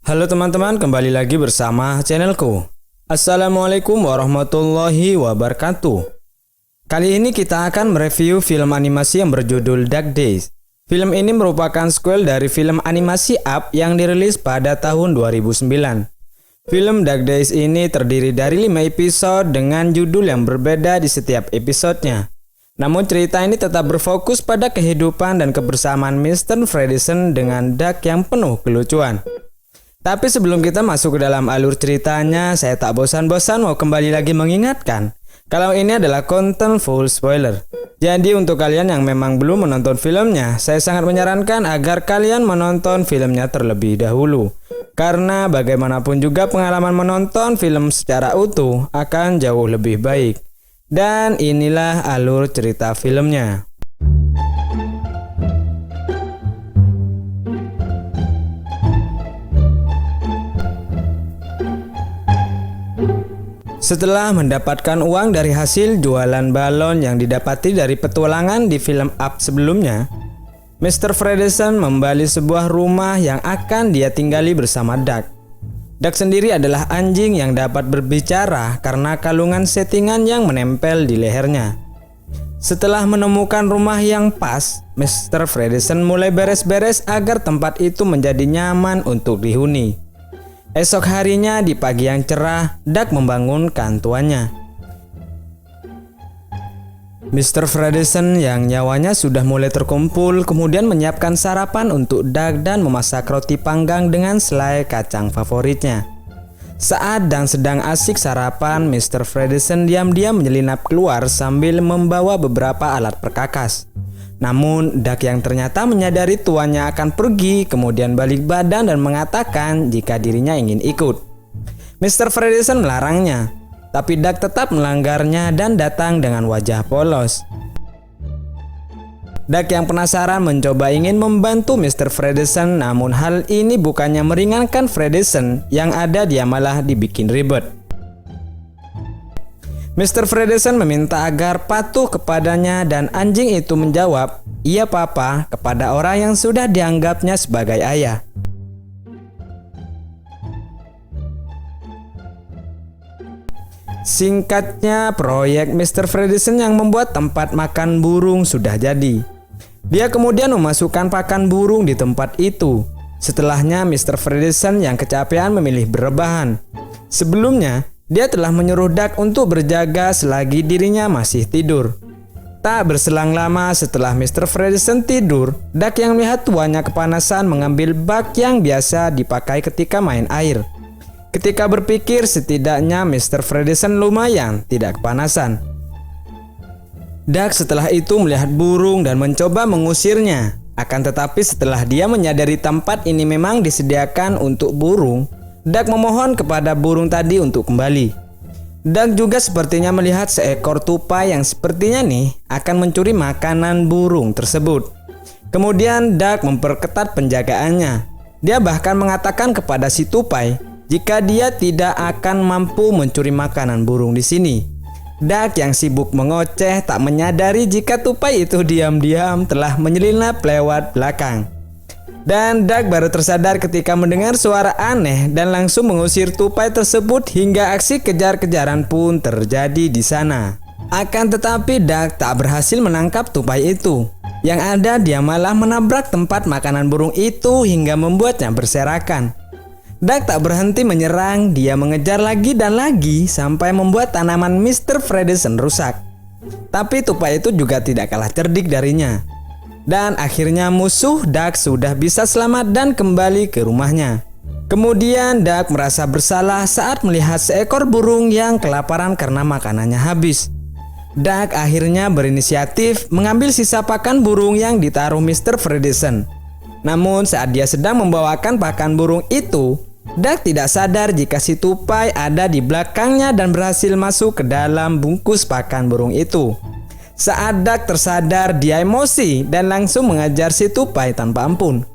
Halo teman-teman, kembali lagi bersama channelku. Assalamualaikum warahmatullahi wabarakatuh. Kali ini kita akan mereview film animasi yang berjudul Dark Days. Film ini merupakan sequel dari film animasi Up yang dirilis pada tahun 2009. Film Dark Days ini terdiri dari 5 episode dengan judul yang berbeda di setiap episodenya. Namun cerita ini tetap berfokus pada kehidupan dan kebersamaan Mr. Fredricksen dengan Doug yang penuh kelucuan. Tapi sebelum kita masuk ke dalam alur ceritanya, saya tak bosan-bosan mau kembali lagi mengingatkan kalau ini adalah konten full spoiler. Jadi untuk kalian yang memang belum menonton filmnya, saya sangat menyarankan agar kalian menonton filmnya terlebih dahulu. Karena bagaimanapun juga pengalaman menonton film secara utuh akan jauh lebih baik. Dan inilah alur cerita filmnya. Setelah mendapatkan uang dari hasil jualan balon yang didapati dari petualangan di film Up sebelumnya, Mr. Fredricksen membeli sebuah rumah yang akan dia tinggali bersama Doug. Doug sendiri adalah anjing yang dapat berbicara karena kalungan settingan yang menempel di lehernya. Setelah menemukan rumah yang pas, Mr. Fredricksen mulai beres-beres agar tempat itu menjadi nyaman untuk dihuni. Esok harinya di pagi yang cerah, Doug membangunkan tuannya. Mr. Fredricksen yang nyawanya sudah mulai terkumpul kemudian menyiapkan sarapan untuk Doug dan memasak roti panggang dengan selai kacang favoritnya. Saat dan sedang asik sarapan, Mr. Fredricksen diam-diam menyelinap keluar sambil membawa beberapa alat perkakas. Namun Doug yang ternyata menyadari tuannya akan pergi kemudian balik badan dan mengatakan jika dirinya ingin ikut. Mr. Fredricksen melarangnya, tapi Doug tetap melanggarnya dan datang dengan wajah polos. Doug yang penasaran mencoba ingin membantu Mr. Fredricksen, namun hal ini bukannya meringankan Fredricksen, yang ada dia malah dibikin ribet. Mr. Fredricksen meminta agar patuh kepadanya dan anjing itu menjawab, "Iya papa," kepada orang yang sudah dianggapnya sebagai ayah. Singkatnya, proyek Mr. Fredricksen yang membuat tempat makan burung sudah jadi. Dia kemudian memasukkan pakan burung di tempat itu. Setelahnya, Mr. Fredricksen yang kecapean memilih berrebahan. Sebelumnya, dia telah menyuruh Doug untuk berjaga selagi dirinya masih tidur. Tak berselang lama setelah Mr. Fredricksen tidur, Doug yang melihat tuannya kepanasan mengambil bak yang biasa dipakai ketika main air. Ketika berpikir setidaknya Mr. Fredricksen lumayan tidak kepanasan. Doug setelah itu melihat burung dan mencoba mengusirnya. Akan tetapi setelah dia menyadari tempat ini memang disediakan untuk burung, Doug memohon kepada burung tadi untuk kembali. Doug juga sepertinya melihat seekor tupai yang sepertinya nih akan mencuri makanan burung tersebut. Kemudian Doug memperketat penjagaannya. Dia bahkan mengatakan kepada si tupai jika dia tidak akan mampu mencuri makanan burung di sini. Doug yang sibuk mengoceh tak menyadari jika tupai itu diam-diam telah menyelinap lewat belakang. Dan Doug baru tersadar ketika mendengar suara aneh dan langsung mengusir tupai tersebut hingga aksi kejar-kejaran pun terjadi di sana. Akan tetapi Doug tak berhasil menangkap tupai itu. Yang ada dia malah menabrak tempat makanan burung itu hingga membuatnya berserakan. Doug tak berhenti menyerang, dia mengejar lagi dan lagi sampai membuat tanaman Mr. Fredricksen rusak. Tapi tupai itu juga tidak kalah cerdik darinya. Dan akhirnya musuh Doug sudah bisa selamat dan kembali ke rumahnya. Kemudian Doug merasa bersalah saat melihat seekor burung yang kelaparan karena makanannya habis. Doug akhirnya berinisiatif mengambil sisa pakan burung yang ditaruh Mr. Fredricksen. Namun saat dia sedang membawakan pakan burung itu, Doug tidak sadar jika si tupai ada di belakangnya dan berhasil masuk ke dalam bungkus pakan burung itu. Saat Doug tersadar, dia emosi dan langsung mengejar si tupai tanpa ampun.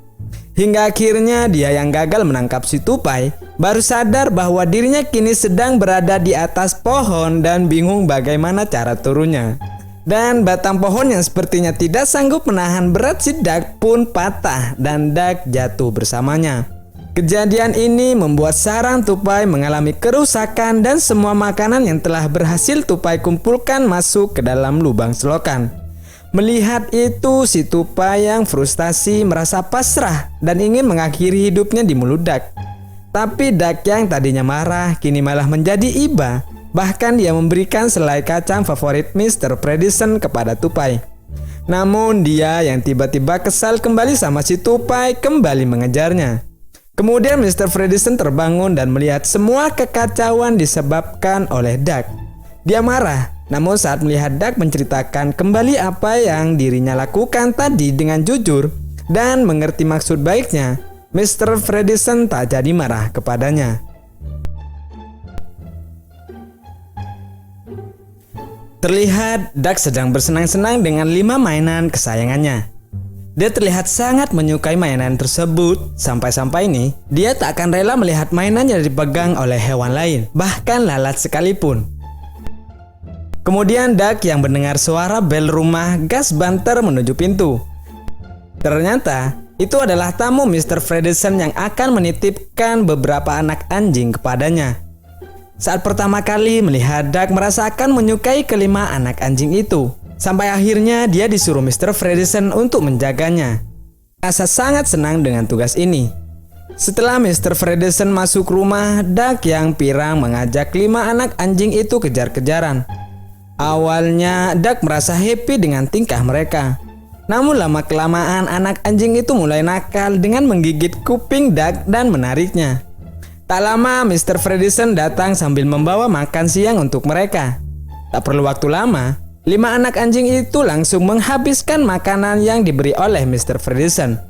Hingga akhirnya dia yang gagal menangkap si tupai baru sadar bahwa dirinya kini sedang berada di atas pohon dan bingung bagaimana cara turunnya. Dan batang pohon yang sepertinya tidak sanggup menahan berat si Doug pun patah dan Doug jatuh bersamanya. Kejadian ini membuat sarang tupai mengalami kerusakan dan semua makanan yang telah berhasil tupai kumpulkan masuk ke dalam lubang selokan. Melihat itu, si tupai yang frustasi merasa pasrah dan ingin mengakhiri hidupnya di mulut Duck. Tapi Duck yang tadinya marah kini malah menjadi iba. Bahkan dia memberikan selai kacang favorit Mr. Fredison kepada tupai. Namun dia yang tiba-tiba kesal kembali sama si tupai kembali mengejarnya. Kemudian Mr. Fredison terbangun dan melihat semua kekacauan disebabkan oleh Duck. Dia marah, namun saat melihat Duck menceritakan kembali apa yang dirinya lakukan tadi dengan jujur dan mengerti maksud baiknya, Mr. Fredison tak jadi marah kepadanya. Terlihat Duck sedang bersenang-senang dengan 5 mainan kesayangannya. Dia terlihat sangat menyukai mainan tersebut, sampai-sampai nih dia tak akan rela melihat mainannya dipegang oleh hewan lain, bahkan lalat sekalipun. Kemudian Duck yang mendengar suara bel rumah gas banter menuju pintu. Ternyata itu adalah tamu Mr. Fredison yang akan menitipkan beberapa anak anjing kepadanya. Saat pertama kali melihat Duck merasakan menyukai kelima anak anjing itu. Sampai akhirnya dia disuruh Mr. Fredison untuk menjaganya. Rasa sangat senang dengan tugas ini. Setelah Mr. Fredison masuk rumah, Duck yang pirang mengajak 5 anak anjing itu kejar-kejaran. Awalnya Duck merasa happy dengan tingkah mereka. Namun lama-kelamaan anak anjing itu mulai nakal dengan menggigit kuping Duck dan menariknya. Tak lama Mr. Fredison datang sambil membawa makan siang untuk mereka. Tak perlu waktu lama, 5 anak anjing itu langsung menghabiskan makanan yang diberi oleh Mr. Fredison.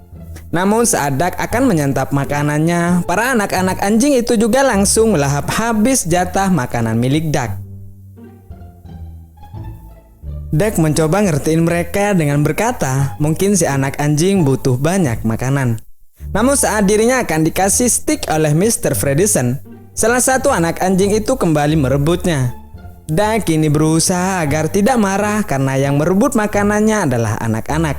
Namun saat Duck akan menyantap makanannya, para anak-anak anjing itu juga langsung melahap habis jatah makanan milik Duck. Duck mencoba ngertiin mereka dengan berkata, mungkin si anak anjing butuh banyak makanan. Namun saat dirinya akan dikasih stick oleh Mr. Fredison, salah satu anak anjing itu kembali merebutnya. Duck kini berusaha agar tidak marah karena yang merebut makanannya adalah anak-anak.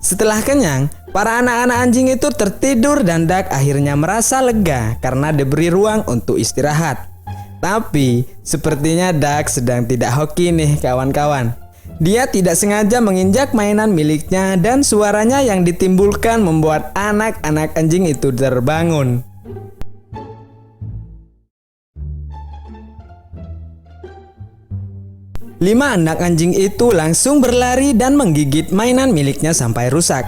Setelah kenyang, para anak-anak anjing itu tertidur dan Duck akhirnya merasa lega karena diberi ruang untuk istirahat. Tapi sepertinya Duck sedang tidak hoki nih kawan-kawan. Dia tidak sengaja menginjak mainan miliknya dan suaranya yang ditimbulkan membuat anak-anak anjing itu terbangun. Lima anak anjing itu langsung berlari dan menggigit mainan miliknya sampai rusak.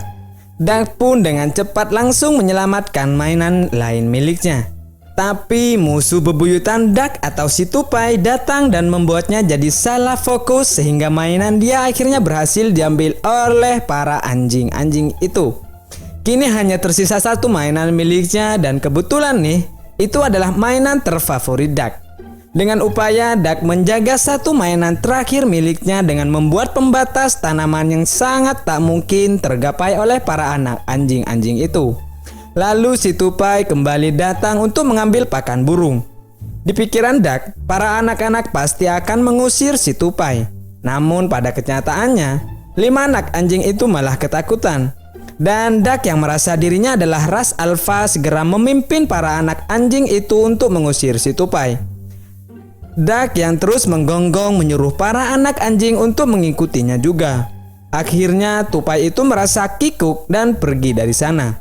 Duck pun dengan cepat langsung menyelamatkan mainan lain miliknya. Tapi musuh bebuyutan Duck atau si tupai datang dan membuatnya jadi salah fokus sehingga mainan dia akhirnya berhasil diambil oleh para anjing-anjing itu. Kini hanya tersisa 1 mainan miliknya dan kebetulan nih itu adalah mainan terfavorit Duck. Dengan upaya Duck menjaga 1 mainan terakhir miliknya dengan membuat pembatas tanaman yang sangat tak mungkin tergapai oleh para anak anjing-anjing itu. Lalu si tupai kembali datang untuk mengambil pakan burung. Di pikiran Duck, para anak-anak pasti akan mengusir si tupai. Namun pada kenyataannya, 5 anak anjing itu malah ketakutan. Dan Duck yang merasa dirinya adalah ras alfa segera memimpin para anak anjing itu untuk mengusir si tupai. Duck yang terus menggonggong menyuruh para anak anjing untuk mengikutinya juga. Akhirnya tupai itu merasa kikuk dan pergi dari sana.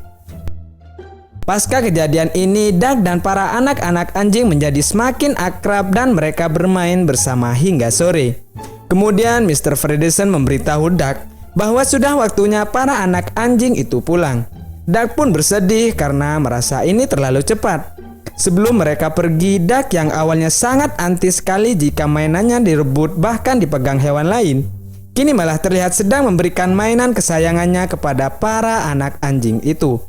Pasca kejadian ini, Duck dan para anak-anak anjing menjadi semakin akrab dan mereka bermain bersama hingga sore. Kemudian Mr. Fredison memberitahu Duck bahwa sudah waktunya para anak anjing itu pulang. Duck pun bersedih karena merasa ini terlalu cepat. Sebelum mereka pergi, Duck yang awalnya sangat anti sekali jika mainannya direbut bahkan dipegang hewan lain, kini malah terlihat sedang memberikan mainan kesayangannya kepada para anak anjing itu.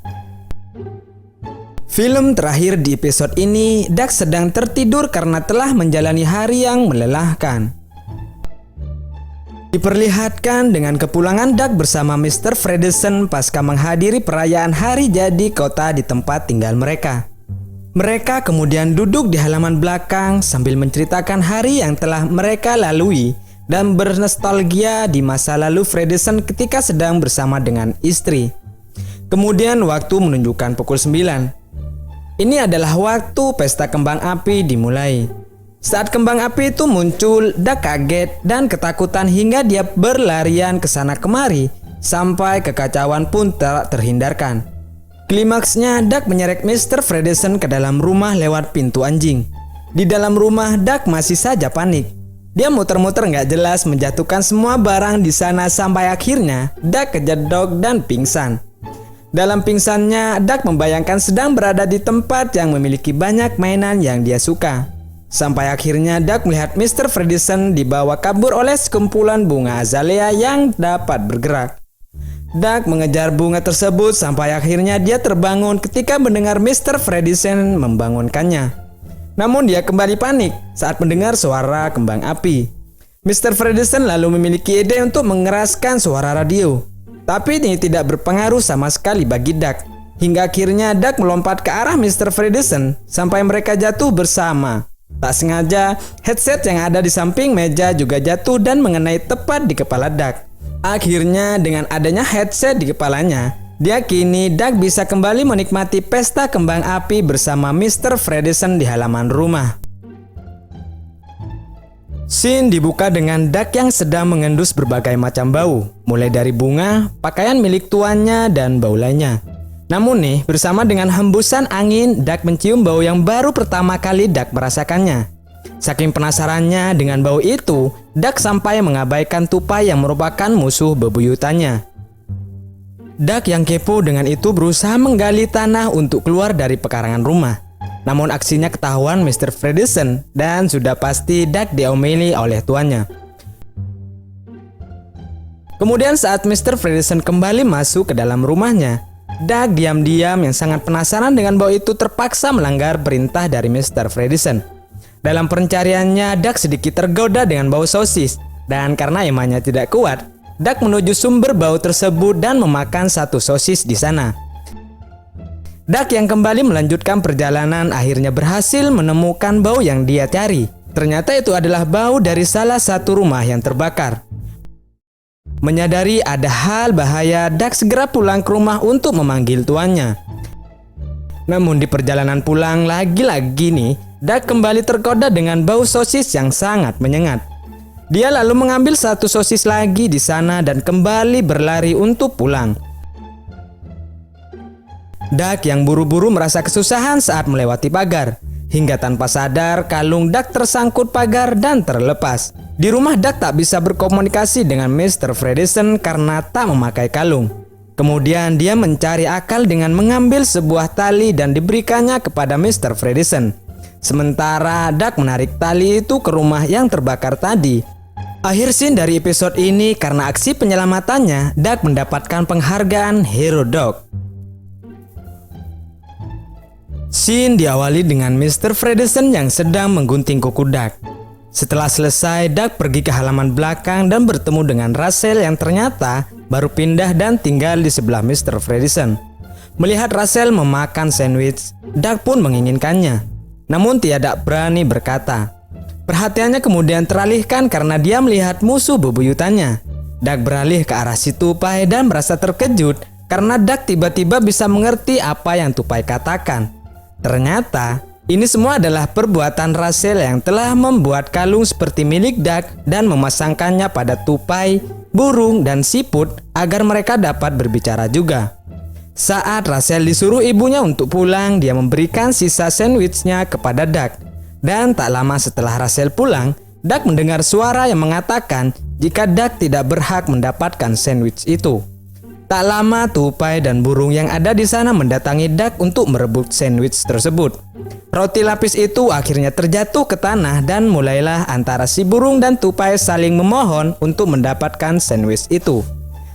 Film terakhir di episode ini, Duck sedang tertidur karena telah menjalani hari yang melelahkan. Diperlihatkan dengan kepulangan Duck bersama Mr. Fredison pasca menghadiri perayaan hari jadi kota di tempat tinggal mereka. Mereka kemudian duduk di halaman belakang sambil menceritakan hari yang telah mereka lalui dan bernostalgia di masa lalu Fredison ketika sedang bersama dengan istri. Kemudian waktu menunjukkan pukul 9. Ini adalah waktu pesta kembang api dimulai. Saat kembang api itu muncul, Duck kaget dan ketakutan hingga dia berlarian ke sana kemari sampai kekacauan pun tak terhindarkan. Klimaksnya, Duck menyeret Mr. Fredricksen ke dalam rumah lewat pintu anjing. Di dalam rumah, Duck masih saja panik. Dia muter-muter nggak jelas menjatuhkan semua barang di sana sampai akhirnya Duck kejedok dan pingsan. Dalam pingsannya, Duck membayangkan sedang berada di tempat yang memiliki banyak mainan yang dia suka. Sampai akhirnya Duck melihat Mr. Fredricksen dibawa kabur oleh sekumpulan bunga azalea yang dapat bergerak. Duck mengejar bunga tersebut sampai akhirnya dia terbangun ketika mendengar Mr. Fredricksen membangunkannya. Namun dia kembali panik saat mendengar suara kembang api. Mr. Fredricksen lalu memiliki ide untuk mengeraskan suara radio. Tapi ini tidak berpengaruh sama sekali bagi Duck. Hingga akhirnya Duck melompat ke arah Mr. Fredricksen sampai mereka jatuh bersama. Tak sengaja, headset yang ada di samping meja juga jatuh dan mengenai tepat di kepala Duck. Akhirnya dengan adanya headset di kepalanya, dia kini Duck bisa kembali menikmati pesta kembang api bersama Mr. Fredricksen di halaman rumah. Scene dibuka dengan Duck yang sedang mengendus berbagai macam bau, mulai dari bunga, pakaian milik tuannya, dan bau lainnya. Namun nih, bersama dengan hembusan angin, Duck mencium bau yang baru pertama kali Duck merasakannya. Saking penasarannya dengan bau itu, Duck sampai mengabaikan tupai yang merupakan musuh bebuyutannya. Duck yang kepo dengan itu berusaha menggali tanah untuk keluar dari pekarangan rumah. Namun aksinya ketahuan Mr. Fredricksen dan sudah pasti Duck diomeli oleh tuannya. Kemudian saat Mr. Fredricksen kembali masuk ke dalam rumahnya, Duck diam-diam yang sangat penasaran dengan bau itu terpaksa melanggar perintah dari Mr. Fredricksen. Dalam pencariannya, Duck sedikit tergoda dengan bau sosis. Dan karena imannya tidak kuat, Duck menuju sumber bau tersebut dan memakan satu sosis di sana. Duck yang kembali melanjutkan perjalanan akhirnya berhasil menemukan bau yang dia cari. Ternyata itu adalah bau dari salah satu rumah yang terbakar. Menyadari ada hal bahaya, Duck segera pulang ke rumah untuk memanggil tuannya. Namun di perjalanan pulang lagi-lagi nih, Duck kembali tergoda dengan bau sosis yang sangat menyengat. Dia lalu mengambil satu sosis lagi di sana dan kembali berlari untuk pulang. Duck yang buru-buru merasa kesusahan saat melewati pagar. Hingga tanpa sadar, kalung Duck tersangkut pagar dan terlepas. Di rumah Duck tak bisa berkomunikasi dengan Mr. Fredricksen karena tak memakai kalung. Kemudian dia mencari akal dengan mengambil sebuah tali dan diberikannya kepada Mr. Fredricksen. Sementara Duck menarik tali itu ke rumah yang terbakar tadi. Akhir scene dari episode ini karena aksi penyelamatannya, Duck mendapatkan penghargaan Hero Dog. Scene diawali dengan Mr. Fredricksen yang sedang menggunting kuku Duck. Setelah selesai, Duck pergi ke halaman belakang dan bertemu dengan Rachel yang ternyata baru pindah dan tinggal di sebelah Mr. Fredricksen. Melihat Rachel memakan sandwich, Duck pun menginginkannya. Namun tidak berani berkata. Perhatiannya kemudian teralihkan karena dia melihat musuh bebuyutannya. Duck beralih ke arah si tupai dan merasa terkejut karena Duck tiba-tiba bisa mengerti apa yang tupai katakan. Ternyata ini semua adalah perbuatan Rachel yang telah membuat kalung seperti milik Duck dan memasangkannya pada tupai, burung, dan siput agar mereka dapat berbicara juga. Saat Rachel disuruh ibunya untuk pulang, dia memberikan sisa sandwichnya kepada Duck. Dan tak lama setelah Rachel pulang, Duck mendengar suara yang mengatakan jika Duck tidak berhak mendapatkan sandwich itu. Tak lama tupai dan burung yang ada di sana mendatangi Duck untuk merebut sandwich tersebut. Roti lapis itu akhirnya terjatuh ke tanah dan mulailah antara si burung dan tupai saling memohon untuk mendapatkan sandwich itu.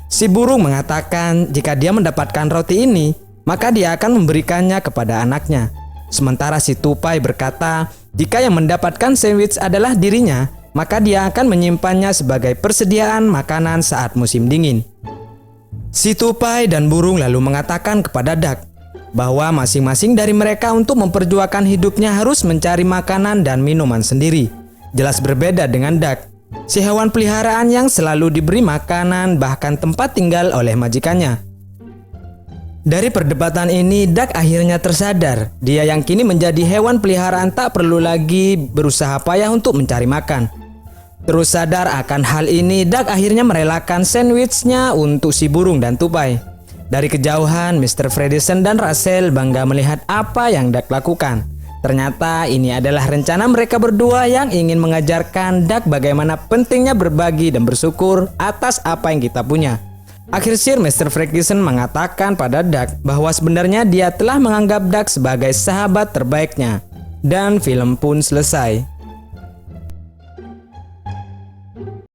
Si burung mengatakan jika dia mendapatkan roti ini, maka dia akan memberikannya kepada anaknya. Sementara si tupai berkata jika yang mendapatkan sandwich adalah dirinya, maka dia akan menyimpannya sebagai persediaan makanan saat musim dingin. Si tupai dan burung lalu mengatakan kepada Duck bahwa masing-masing dari mereka untuk memperjuangkan hidupnya harus mencari makanan dan minuman sendiri. Jelas berbeda dengan Duck, si hewan peliharaan yang selalu diberi makanan bahkan tempat tinggal oleh majikannya. Dari perdebatan ini, Duck akhirnya tersadar. Dia yang kini menjadi hewan peliharaan tak perlu lagi berusaha payah untuk mencari makan. Terus sadar akan hal ini, Duck akhirnya merelakan sandwichnya untuk si burung dan tupai. Dari kejauhan, Mr. Fredricksen dan Rachel bangga melihat apa yang Duck lakukan. Ternyata ini adalah rencana mereka berdua yang ingin mengajarkan Duck bagaimana pentingnya berbagi dan bersyukur atas apa yang kita punya. Akhir Sir Mr. Fredricksen mengatakan pada Duck bahwa sebenarnya dia telah menganggap Duck sebagai sahabat terbaiknya. Dan film pun selesai.